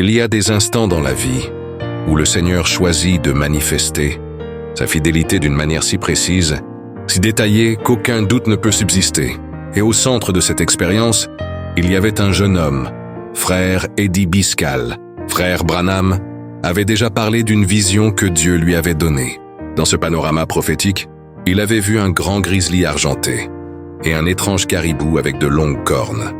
Il y a des instants dans la vie où le Seigneur choisit de manifester sa fidélité d'une manière si précise, si détaillée qu'aucun doute ne peut subsister. Et au centre de cette expérience, il y avait un jeune homme, frère Eddie Biscal. Frère Branham avait déjà parlé d'une vision que Dieu lui avait donnée. Dans ce panorama prophétique, il avait vu un grand grizzly argenté et un étrange caribou avec de longues cornes,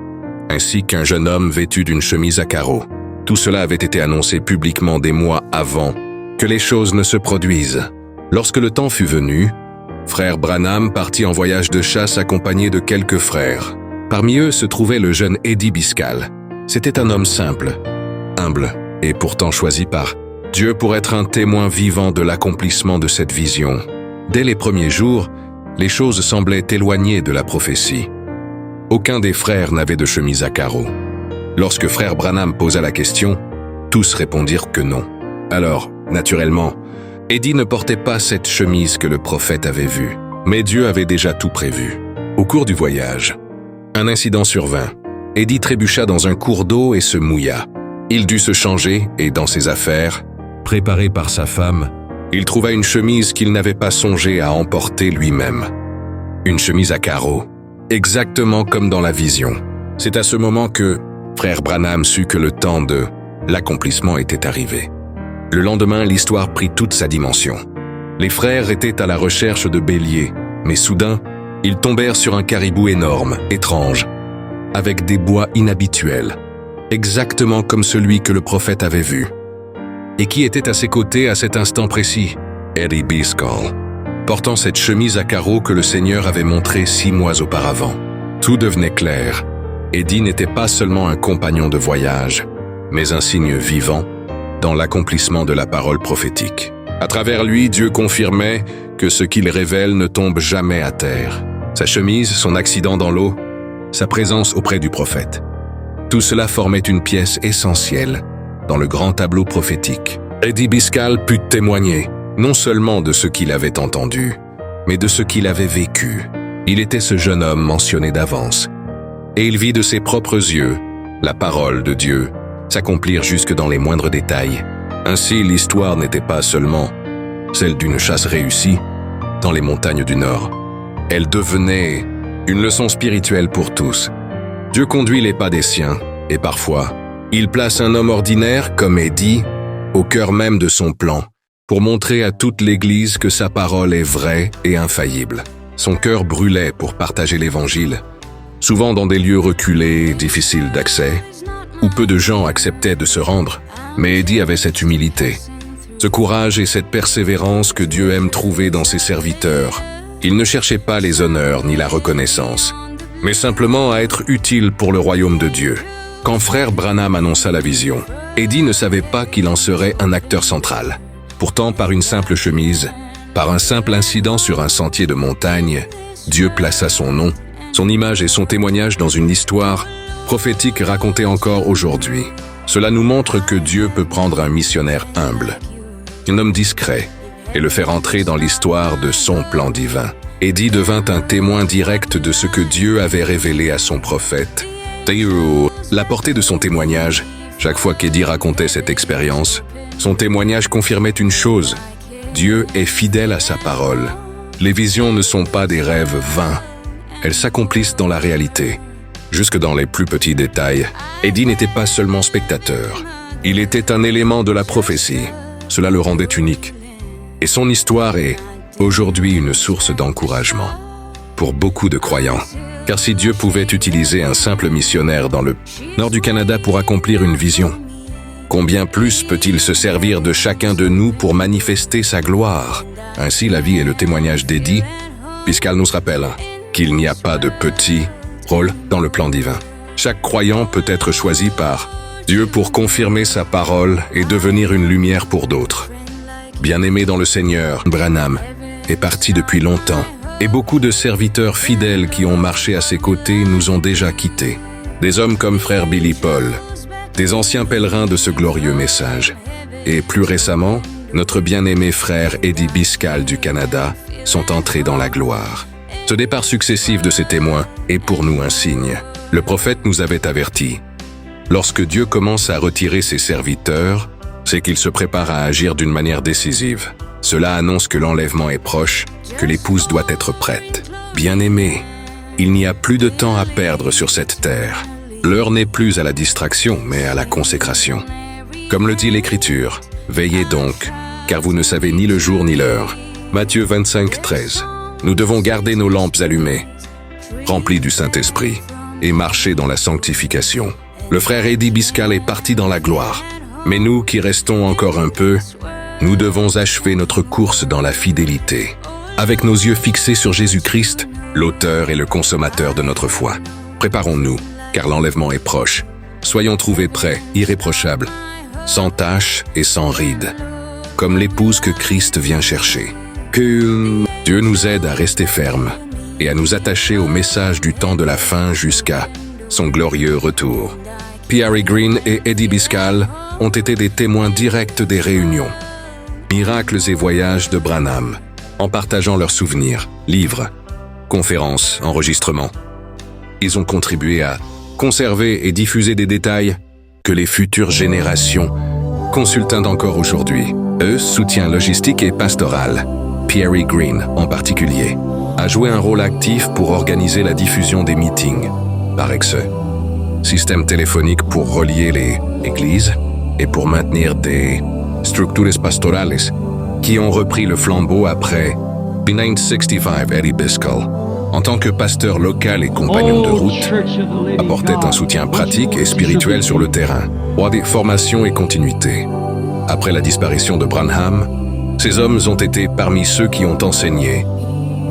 ainsi qu'un jeune homme vêtu d'une chemise à carreaux. Tout cela avait été annoncé publiquement des mois avant que les choses ne se produisent. Lorsque le temps fut venu, frère Branham partit en voyage de chasse accompagné de quelques frères. Parmi eux se trouvait le jeune Eddie Biscal. C'était un homme simple, humble et pourtant choisi par Dieu pour être un témoin vivant de l'accomplissement de cette vision. Dès les premiers jours, les choses semblaient éloignées de la prophétie. Aucun des frères n'avait de chemise à carreaux. Lorsque frère Branham posa la question, tous répondirent que non. Alors, naturellement, Eddie ne portait pas cette chemise que le prophète avait vue, mais Dieu avait déjà tout prévu. Au cours du voyage, un incident survint. Eddie trébucha dans un cours d'eau et se mouilla. Il dut se changer et, dans ses affaires, préparées par sa femme, il trouva une chemise qu'il n'avait pas songé à emporter lui-même. Une chemise à carreaux, exactement comme dans la vision. C'est à ce moment que frère Branham sut que le temps de l'accomplissement était arrivé. Le lendemain, l'histoire prit toute sa dimension. Les frères étaient à la recherche de béliers, mais soudain, ils tombèrent sur un caribou énorme, étrange, avec des bois inhabituels, exactement comme celui que le prophète avait vu. Et qui était à ses côtés à cet instant précis? Eddie Biscal, portant cette chemise à carreaux que le Seigneur avait montrée 6 mois auparavant. Tout devenait clair. Eddie n'était pas seulement un compagnon de voyage, mais un signe vivant dans l'accomplissement de la parole prophétique. À travers lui, Dieu confirmait que ce qu'il révèle ne tombe jamais à terre. Sa chemise, son accident dans l'eau, sa présence auprès du prophète. Tout cela formait une pièce essentielle dans le grand tableau prophétique. Eddie Biscal put témoigner, non seulement de ce qu'il avait entendu, mais de ce qu'il avait vécu. Il était ce jeune homme mentionné d'avance, et il vit de ses propres yeux la parole de Dieu s'accomplir jusque dans les moindres détails. Ainsi, l'histoire n'était pas seulement celle d'une chasse réussie dans les montagnes du Nord. Elle devenait une leçon spirituelle pour tous. Dieu conduit les pas des siens, et parfois, il place un homme ordinaire, comme Eddie, au cœur même de son plan, pour montrer à toute l'Église que sa parole est vraie et infaillible. Son cœur brûlait pour partager l'Évangile, souvent dans des lieux reculés et difficiles d'accès, où peu de gens acceptaient de se rendre. Mais Eddie avait cette humilité, ce courage et cette persévérance que Dieu aime trouver dans ses serviteurs. Il ne cherchait pas les honneurs ni la reconnaissance, mais simplement à être utile pour le royaume de Dieu. Quand frère Branham annonça la vision, Eddie ne savait pas qu'il en serait un acteur central. Pourtant, par une simple chemise, par un simple incident sur un sentier de montagne, Dieu plaça son nom, son image et son témoignage dans une histoire prophétique racontée encore aujourd'hui. Cela nous montre que Dieu peut prendre un missionnaire humble, un homme discret, et le faire entrer dans l'histoire de son plan divin. Eddie devint un témoin direct de ce que Dieu avait révélé à son prophète. La portée de son témoignage, chaque fois qu'Eddie racontait cette expérience, son témoignage confirmait une chose: Dieu est fidèle à sa parole. Les visions ne sont pas des rêves vains, elles s'accomplissent dans la réalité. Jusque dans les plus petits détails, Eddie n'était pas seulement spectateur, il était un élément de la prophétie. Cela le rendait unique. Et son histoire est aujourd'hui une source d'encouragement pour beaucoup de croyants. Car si Dieu pouvait utiliser un simple missionnaire dans le nord du Canada pour accomplir une vision, combien plus peut-il se servir de chacun de nous pour manifester sa gloire? Ainsi, la vie et le témoignage d'Eddie Biscal nous rappelle qu'il n'y a pas de petit rôle dans le plan divin. Chaque croyant peut être choisi par Dieu pour confirmer sa parole et devenir une lumière pour d'autres. Bien-aimé dans le Seigneur, Branham est parti depuis longtemps, et beaucoup de serviteurs fidèles qui ont marché à ses côtés nous ont déjà quittés. Des hommes comme frère Billy Paul, des anciens pèlerins de ce glorieux message. Et plus récemment, notre bien-aimé frère Eddie Biscal du Canada sont entrés dans la gloire. Ce départ successif de ces témoins est pour nous un signe. Le prophète nous avait avertis. Lorsque Dieu commence à retirer ses serviteurs, c'est qu'il se prépare à agir d'une manière décisive. Cela annonce que l'enlèvement est proche, que l'épouse doit être prête. Bien-aimés, il n'y a plus de temps à perdre sur cette terre. L'heure n'est plus à la distraction, mais à la consécration. Comme le dit l'Écriture, veillez donc, car vous ne savez ni le jour ni l'heure. Matthieu 25, 13. Nous devons garder nos lampes allumées, remplies du Saint-Esprit, et marcher dans la sanctification. Le frère Eddie Biscal est parti dans la gloire. Mais nous qui restons encore un peu, nous devons achever notre course dans la fidélité, avec nos yeux fixés sur Jésus-Christ, l'auteur et le consommateur de notre foi. Préparons-nous, car l'enlèvement est proche. Soyons trouvés prêts, irréprochables, sans tache et sans rides, comme l'épouse que Christ vient chercher. Que Dieu nous aide à rester fermes et à nous attacher au message du temps de la fin jusqu'à son glorieux retour. P.R.E. Green et Eddie Biscal ont été des témoins directs des réunions, miracles et voyages de Branham, en partageant leurs souvenirs, livres, conférences, enregistrements. Ils ont contribué à conserver et diffuser des détails que les futures générations consultent encore aujourd'hui. Soutien logistique et pastoral, P.R.E. Green en particulier, a joué un rôle actif pour organiser la diffusion des meetings, par exe, système téléphonique pour relier les églises et pour maintenir des structures pastorales qui ont repris le flambeau après 1965. Eddie Biscal, en tant que pasteur local et compagnon de route, apportait un soutien pratique et spirituel sur le terrain, pour des formations et continuité. Après la disparition de Branham, ces hommes ont été parmi ceux qui ont enseigné,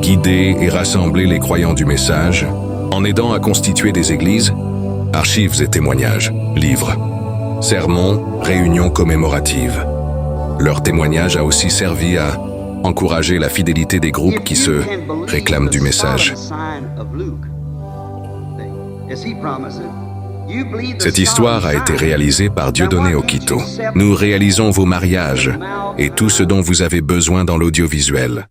guidé et rassemblé les croyants du message, en aidant à constituer des églises, archives et témoignages, livres, sermons, réunions commémoratives. Leur témoignage a aussi servi à encourager la fidélité des groupes qui se réclament du message. Cette histoire a été réalisée par Dieudonné Okito. Nous réalisons vos mariages et tout ce dont vous avez besoin dans l'audiovisuel.